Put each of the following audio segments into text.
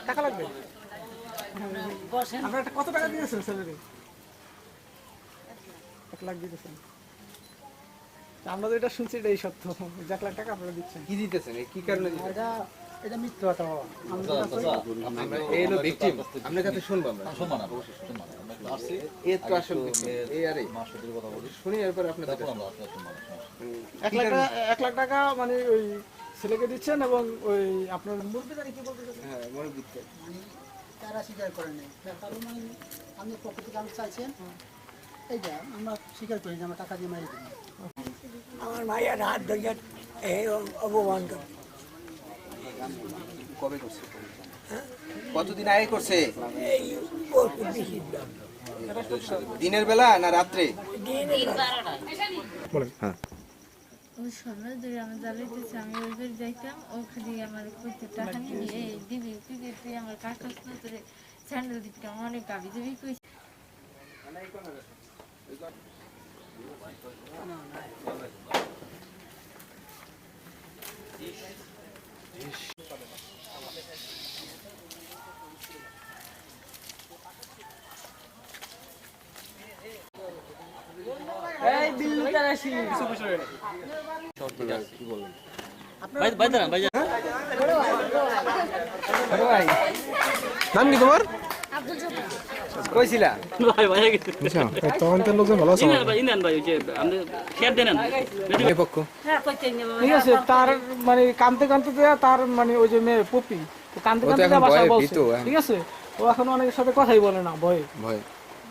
টাকা লাগবে? আপনার কত টাকা দিয়েছেন স্যালারি? 1 লাখ দিতেছেন। আমরা তো এটা শুনছি, এটাই সত্য। 1 লাখ টাকা আপনারা দিচ্ছেন। কি দিতেছেন? কি কারণে দিতেছেন? এটা মিথ্যা কথা বাবা। আমরা এই হলো ভিকটিম। আপনার কাছে শুনবো আমরা। সম্মান অবশ্যই সম্মান। আমরা আসছি এই তো আসল victim, এই আরে মাসুদের কথা বলি। শুনি এরপর আপনাদের তারপর আমরা আপনার সম্মান। 1 লাখ টাকা মানে ওই ছেলেকে দিচ্ছেন এবং ওই আপনার মুরগিটা কি বলতে চাচ্ছেন? হ্যাঁ মনে দিতে মানে তারা স্বীকার করে নাই, তারপর মানে আমি পক্ষ থেকে আমি চাইছেন এইটা আমরা স্বীকার করি যে আমরা টাকা দিয়ে মারি দিই। আমার মায়ের হাত ধরে এই অপমান করে। কবে করছে? কতদিন আগে করছে? এই পরশু বেশি দাম। দিনের বেলা না রাত্রে? বলেন। হ্যাঁ। ওই সময় ধরে আমি জ্বালাইতেছি, আমি ওই বাড়ি যাইতাম, ওখানে আমার কইতে টাকা নিয়ে দিবি তুই আমার কাকা তোরে স্যান্ডেল দিতে অনেক গাবি দিবি কইছে। এই বিল্লু তারাশি কিছু বছর হলো। কি বলবেন? ভাই নাম কি তোমার? কইছিলা? তখন তো লোকজন ভালো আছে। এই পক্ষ ঠিক আছে, তার মানে কানতে কানতে তার মানে ওই যে মেয়ে পপি কানতে ও তো কানতে এখন বাসা ভয়ে বলছে। ভীত, হ্যাঁ। ঠিক আছে, ও এখন অনেকের সাথে কথাই বলে না, ভয়ে। ভয়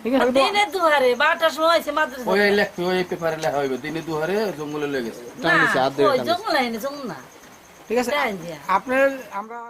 ঠিক আছে, দিনে দুহারে 12টার সময় হয়েছে মাদ্রাসা। ওই লেখবে ওই পেপারে লেখা হইবে দিনে দুহারে জঙ্গলে লেগে গেছে। না, ওই জঙ্গল আইনে জঙ্গল না। ঠিক আছে, এটা আইন দিয়া। আপনার আমরা